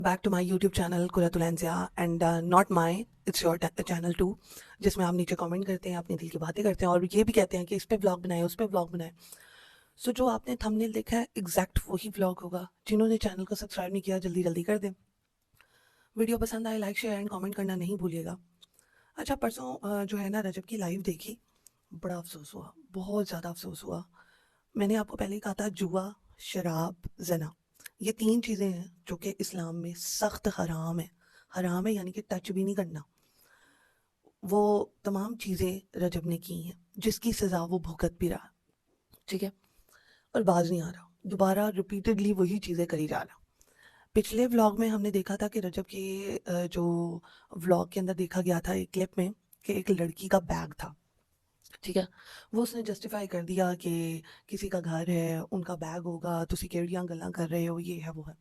Back to my YouTube channel Quratulainsia and not my it's your channel too, जिसमें आप नीचे comment करते हैं, अपने दिल की बातें करते हैं और ये भी कहते हैं कि इस पे व्लॉग बनाए, उस पे व्लॉग बनाए। सो जो आपने थंबनेल देखा है एग्जैक्ट वही व्लॉग होगा। जिन्होंने चैनल को सब्सक्राइब नहीं किया जल्दी जल्दी कर दें। वीडियो पसंद आए लाइक शेयर एंड कमेंट करना नहीं भूलिएगा। अच्छा, परसों जो है ना रजब की लाइव देखी, बड़ा अफसोस हुआ, बहुत ज़्यादा अफसोस हुआ। मैंने आपको पहले ही कहा था, जुआ, शराब, जना, ये 3 चीज़ें हैं जो कि इस्लाम में सख्त हराम है। हराम है यानी कि टच भी नहीं करना। वो तमाम चीज़ें रजब ने की हैं जिसकी सज़ा वो भुगत भी रहा, ठीक है, और बाज नहीं आ रहा, दोबारा रिपीटेडली वही चीज़ें करी जा रहा। पिछले व्लॉग में हमने देखा था कि रजब के जो व्लॉग के अंदर देखा गया था एक क्लिप में कि एक लड़की का बैग था, ठीक है। वो उसने जस्टिफाई कर दिया कि किसी का घर है, उनका बैग होगा, तुसी केड़ियां गल्लां कर रहे हो, ये है वो है।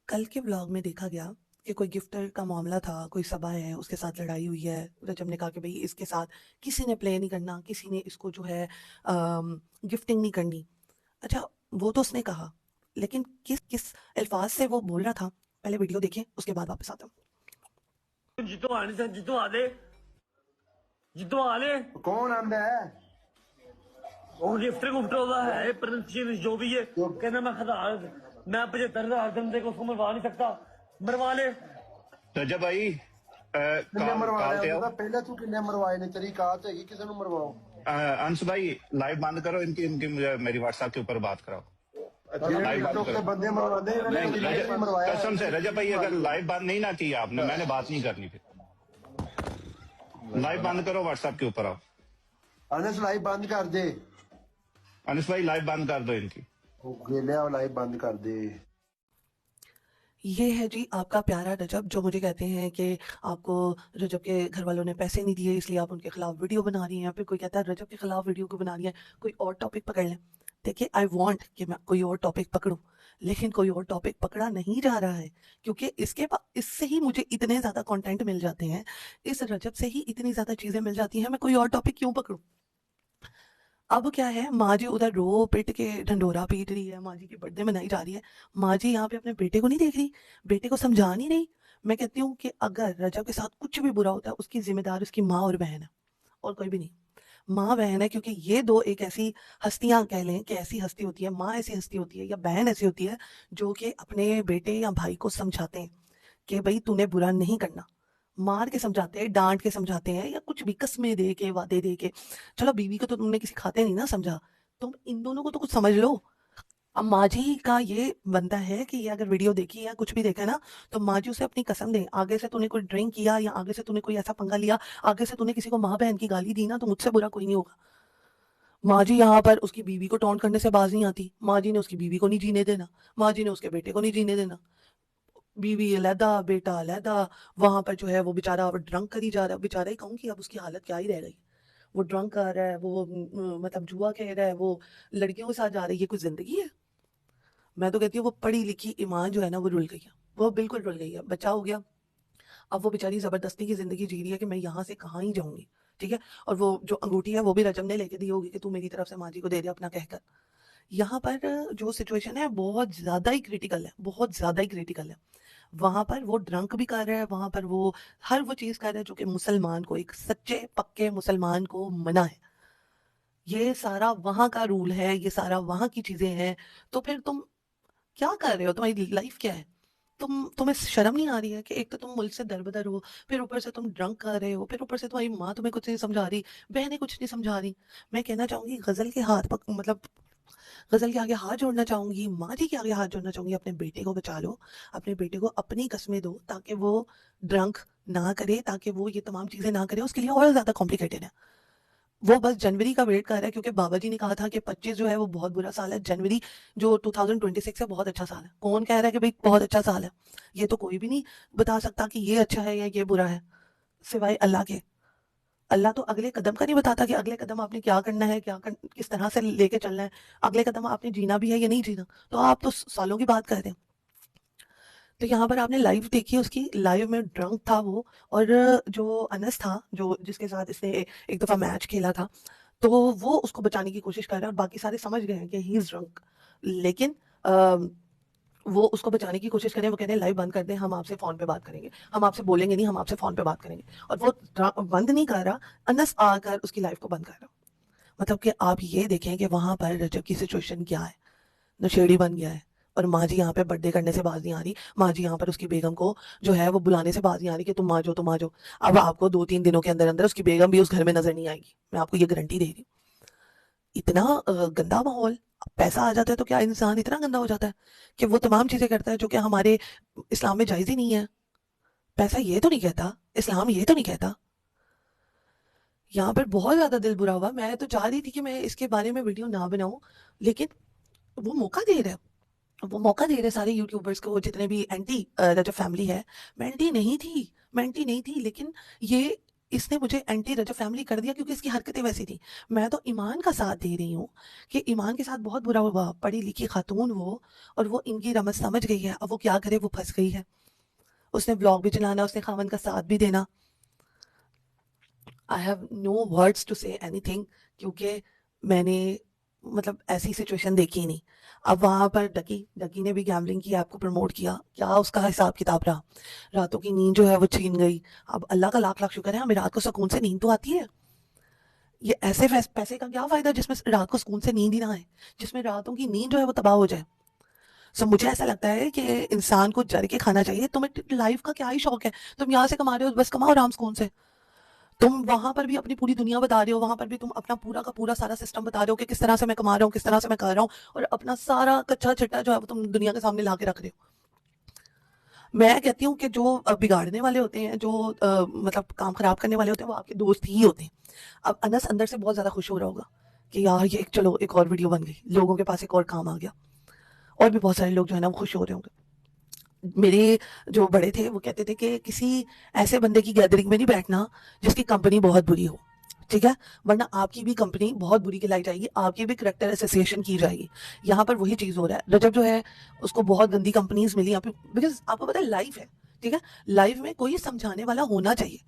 कल के व्लॉग में देखा गया कि कोई गिफ्टर का मामला था, कोई सबा है, उसके साथ लड़ाई हुई है। रजब ने कहा कि भाई इसके साथ किसी ने प्ले नहीं करना, किसी ने इसको जो है गिफ्टिंग नहीं करनी। अच्छा, वो तो उसने कहा, लेकिन किस किस अल्फाज से वो बोल रहा था, पहले वीडियो देखें उसके बाद वापस आता हूँ। जितो आने से जितो आ दे जितो आ ले कौन आंदा है? वो गिफ्टर गुफ्टर होता है प्रिंस जो भी है कहना मैं खदा मैं 75,000 दिन को उसको मरवा नहीं सकता मरवा ले रजब भाई किन्ने काल मरवाना काल है? ते आओ। ਉਹਦਾ ਪਹਿਲਾਂ ਤੂੰ ਕਿੰਨੇ ਮਰਵਾਏ ਨੇ? ਤੇਰੀ ਕਾਤ ਹੈਗੀ ਕਿਸੇ ਨੂੰ ਮਰਵਾਓ। अंश भाई लाइव बंद करो, इनकी इनकी मुझे मेरी व्हाट्सएप के ऊपर बात कराओ। ਜਿਹੜੇ लाइव बंद टिकटॉक करो। ਤੇ ਬੰਦੇ ਮਰਵਾਉਂਦੇ ਇਹਨਾਂ ਨੇ नहीं ਕਦੀ ਲਾਈਵ रजब, मरवाया कसम से रजब भाई अगर लाइव बंद नहीं ना किया आपने, मैंने बात नहीं करनी। फिर लाइव बंद करो, व्हाट्सएप के ऊपर आओ। ਅਨਸ ਲਾਈਵ ਬੰਦ ਕਰ ਦੇ। अंश भाई लाइव बंद कर दो इनकी। ਉਹ ਗੇਲਿਆ ਲਾਈਵ ਬੰਦ ਕਰ ਦੇ। ये है जी आपका प्यारा रजब, जो मुझे कहते हैं कि आपको रजब के घर वालों ने पैसे नहीं दिए इसलिए आप उनके खिलाफ वीडियो बना रही हैं। फिर कोई कहता है रजब के खिलाफ वीडियो क्यों बना रही है, कोई और टॉपिक पकड़ लें। देखिए, आई वांट कि मैं कोई और टॉपिक पकड़ूं, लेकिन कोई और टॉपिक पकड़ा नहीं जा रहा है, क्योंकि इससे ही मुझे इतने ज़्यादा कंटेंट मिल जाते हैं, इस रजब से ही इतनी ज़्यादा चीज़ें मिल जाती हैं, मैं कोई और टॉपिक क्यों पकड़ूं। अब क्या है, माँ जी उधर रो पिट के ढंडोरा पीट रही है, माँ जी की बर्थडे मनाई जा रही है, माँ जी यहाँ पे अपने बेटे को नहीं देख रही, बेटे को समझा नहीं रही। मैं कहती हूँ कि अगर रजब के साथ कुछ भी बुरा होता है उसकी जिम्मेदार उसकी माँ और बहन है, और कोई भी नहीं। माँ बहन है, क्योंकि ये दो एक ऐसी हस्तियां, कह लें कि ऐसी हस्ती होती है, माँ ऐसी हस्ती होती है या बहन ऐसी होती है जो कि अपने बेटे या भाई को समझाते हैं कि भाई तूने बुरा नहीं करना। मार के समझाते हैं, डांट के समझाते हैं, या कुछ भी कस्में दे के, वादे दे के। चलो, बीवी को तो तुमने किसी खाते नहीं ना समझा, तुम इन दोनों को तो कुछ समझ लो। अब माँ जी का ये बनता है कि ये अगर वीडियो देखी या कुछ भी देखा है ना, तो माँ जी उसे अपनी कसम दे, आगे से तूने कोई ड्रिंक किया या आगे से तूने कोई ऐसा पंगा लिया, आगे से तूने किसी को माँ बहन की गाली दी ना, तो मुझसे बुरा कोई नहीं होगा। माँ जी यहाँ पर उसकी बीवी को टॉन्ट करने से बाज नहीं आती, माँ जी ने उसकी बीवी को नहीं जीने देना, माँ जी ने उसके बेटे को नहीं जीने देना। बीवी अलहदा, बेटा अलहदा, वहां पर जो है वो बेचारा ड्रंक करी जा रहा है, बेचारा ही कहूँगी, अब उसकी हालत क्या ही रह गई। वो ड्रंक कर रहा है, वो मतलब जुआ खेल रहा है, वो लड़कियों के साथ जा रही है, कोई जिंदगी है? मैं तो कहती हूँ वो पढ़ी लिखी ईमान जो है ना वो रुल गई है, वो बिल्कुल रुल गई है, बच्चा हो गया, अब वो बेचारी जबरदस्ती की जिंदगी जी रही है कि मैं यहाँ से कहाँ ही जाऊंगी, ठीक है। और वो जो अंगूठी है वो भी रजब ने लेके दी होगी कि तू मेरी तरफ से माँ जी को दे दे अपना कहकर। यहाँ पर जो सिचुएशन है बहुत ज्यादा ही क्रिटिकल है, बहुत ज्यादा ही क्रिटिकल है। वहां पर वो ड्रंक भी कर रहा है, वहां पर वो हर वो चीज कर रहा है जो कि मुसलमान को, एक सच्चे पक्के मुसलमान को मना है। ये सारा वहां का रूल है, ये सारा वहां की चीजें हैं। तो फिर तुम क्या कर रहे हो, तुम्हारी लाइफ क्या है? तुम्हें शर्म नहीं आ रही है कि एक तो तुम मुल्क से दरबदर हो, फिर ऊपर से तुम ड्रंक कर रहे हो, फिर ऊपर से तुम्हारी माँ तुम्हें कुछ नहीं समझा रही, बहनें कुछ नहीं समझा रही। मैं कहना चाहूंगी, गजल के मतलब गजल के आगे हाथ जोड़ना चाहूंगी, माँ जी के आगे हाथ जोड़ना चाहूंगी, अपने बेटे को बचा लो, अपने बेटे को अपनी कस्में दो ताकि वो ड्रंक ना करे, ताकि वो ये तमाम चीजें ना करे, उसके लिए और ज्यादा कॉम्प्लिकेटेड है। वो बस जनवरी का वेट कर रहा है, क्योंकि बाबा जी ने कहा था कि 25 जो है वो बहुत बुरा साल है, जनवरी जो 2026 है बहुत अच्छा साल है। कौन कह रहा है कि भाई बहुत अच्छा साल है? ये तो कोई भी नहीं बता सकता कि ये अच्छा है या ये बुरा है, सिवाय अल्लाह के। अल्लाह तो अगले कदम का नहीं बताता कि अगले कदम आपने क्या करना है, किस तरह से लेके चलना है, अगले कदम आपने जीना भी है या नहीं जीना। तो आप तो सालों की बात कर रहे हैं। तो यहाँ पर आपने लाइव देखी, उसकी लाइव में ड्रंक था वो, और जो अनस था, जो जिसके साथ इसने एक दफा मैच खेला था, तो वो उसको बचाने की कोशिश कर रहा है, और बाकी सारे समझ गए हैं कि ही इज ड्रंक। लेकिन वो उसको बचाने की कोशिश करें, वो कहते हैं लाइव बंद कर दें, हम आपसे फ़ोन पे बात करेंगे, हम आपसे बोलेंगे नहीं, हम आपसे फ़ोन पे बात करेंगे। और वो बंद नहीं कर रहा, अनस आकर उसकी लाइफ को बंद कर रहा। मतलब कि आप ये देखें कि वहाँ पर रजब की सिचुएशन क्या है, नशेड़ी बन गया है। और माँ जी यहाँ पे बर्थडे करने से बाज नहीं आ रही, माँ जी यहाँ पर उसकी बेगम को जो है वो बुलाने से बाज नहीं आ रही कि तुम आ जाओ, तुम आ जाओ। अब आपको 2-3 दिनों के अंदर अंदर उसकी बेगम भी उस घर में नजर नहीं आएगी, मैं आपको ये गारंटी दे रही हूँ। इतना गंदा माहौल। पैसा आ जाता है तो क्या इंसान इतना गंदा हो जाता है कि वो तमाम चीजें करता है जो कि हमारे इस्लाम में जायज ही नहीं है। पैसा ये तो नहीं कहता, इस्लाम ये तो नहीं कहता। यहाँ पर बहुत ज्यादा दिल बुरा हुआ। मैं तो चाह रही थी कि मैं इसके बारे में वीडियो ना बनाऊं, लेकिन वो मौका दे रहा है, वो मौका दे रहे सारे यूट्यूबर्स को, जितने भी एंटी रजब फैमिली है। मैं एंटी नहीं थी, मैं एंटी नहीं थी, लेकिन ये इसने मुझे एंटी रजब फैमिली कर दिया क्योंकि इसकी हरकतें वैसी थी। मैं तो ईमान का साथ दे रही हूँ कि ईमान के साथ बहुत बुरा हुआ, पढ़ी लिखी खातून वो, और वो इनकी रमज समझ गई है। अब वो क्या करे, वो फंस गई है। उसने ब्लॉग भी चलाना, उसने खामन का साथ भी देना। I have no words to say anything, क्योंकि मैंने मतलब ऐसी सिचुएशन देखी ही नहीं। अब वहाँ पर डकी डकी ने भी गैम्बलिंग की, आपको प्रमोट किया, क्या उसका हिसाब किताब रहा। रातों की नींद जो है वो छीन गई। अब अल्लाह का लाख लाख शुक्र है, हमें रात को सुकून से नींद तो आती है। ये ऐसे पैसे का क्या फायदा जिसमें रात को सुकून से नींद ही ना आए, जिसमें रातों की नींद जो है वो तबाह हो जाए। सो मुझे ऐसा लगता है कि इंसान को जर के खाना चाहिए। तुम्हें लाइफ का क्या ही शौक है, तुम यहाँ से कमा रहे हो, बस कमाओ आराम सुकून से। तुम वहां पर भी अपनी पूरी दुनिया बता रहे हो, वहां पर भी तुम अपना पूरा का पूरा सारा सिस्टम बता रहे हो कि किस तरह से मैं कमा रहा हूँ, किस तरह से मैं कर रहा हूँ, और अपना सारा कच्चा चिट्टा जो है वो तुम दुनिया के सामने ला के रख रहे हो। मैं कहती हूँ कि जो बिगाड़ने वाले होते हैं, जो मतलब काम खराब करने वाले होते हैं, वो आपके दोस्त ही होते हैं। अब अनस अंदर से बहुत ज्यादा खुश हो रहा होगा कि यार ये चलो एक और वीडियो बन गई, लोगों के पास एक और काम आ गया। और भी बहुत सारे लोग जो है ना वो खुश हो रहे होंगे। मेरे जो बड़े थे वो कहते थे कि किसी ऐसे बंदे की गैदरिंग में नहीं बैठना जिसकी कंपनी बहुत बुरी हो, ठीक है, वरना आपकी भी कंपनी बहुत बुरी कहलाई जाएगी, आपकी भी करेक्टर एसोसिएशन की जाएगी। यहाँ पर वही चीज हो रहा है। रजब जो है उसको बहुत गंदी कंपनीज मिली यहाँ पे, बिकॉज आपको पता है लाइफ है, ठीक है, लाइफ में कोई समझाने वाला होना चाहिए।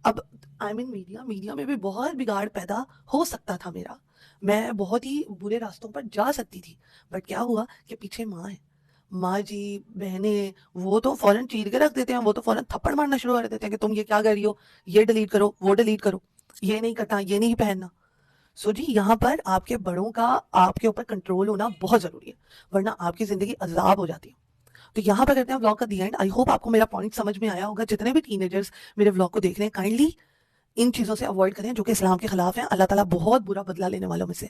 अब आई मीन मीडिया, मीडिया में भी बहुत बिगाड़ पैदा हो सकता था मेरा, मैं बहुत ही बुरे रास्तों पर जा सकती थी। बट क्या हुआ कि पीछे माँ है, माँ जी, बहनें, वो तो फौरन चीर के रख देते हैं, वो तो फौरन थप्पड़ मारना शुरू कर देते हैं कि तुम ये क्या कर रही हो, ये डिलीट करो, वो डिलीट करो, ये नहीं करना, ये नहीं पहनना। सो जी यहाँ पर आपके बड़ों का आपके ऊपर कंट्रोल होना बहुत जरूरी है, वरना आपकी जिंदगी अजाब हो जाती है। तो यहाँ पर करते हैं व्लॉग का दी एंड। आई होप आपको मेरा पॉइंट समझ में आया होगा। जितने भी टीनेजर्स मेरे व्लॉग को देख रहे हैं, काइंडली इन चीजों से अवॉइड करें जो कि इस्लाम के खिलाफ है। अल्लाह ताला बहुत बुरा बदला लेने वालों में से।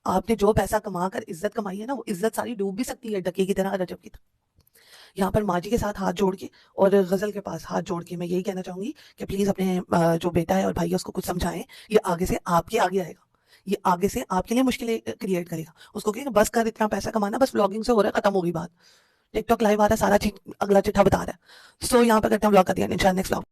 आपने जो पैसा कमा कर इज्जत कमाई है ना, वो इज्जत सारी डूब भी सकती है डके की तरह, रजब की तरह। यहाँ पर माँ जी के साथ हाथ जोड़ के और गजल के पास हाथ जोड़ के मैं यही कहना चाहूंगी कि प्लीज अपने जो बेटा है और भाई है उसको कुछ समझाएं। ये आगे से आपके आगे आएगा, ये आगे से आपके लिए मुश्किलें क्रिएट करेगा। उसको कहेंगे बस कर, इतना पैसा कमाना बस व्लॉगिंग से हो रहा है, खत्म होगी बात। टिकटॉक लाइव आ रहा है, सारा चीज अगला चिट्ठा बता रहा है। सो यहाँ पर करते हैं व्लॉग का दिया, इंशाल्लाह नेक्स्ट व्लॉग।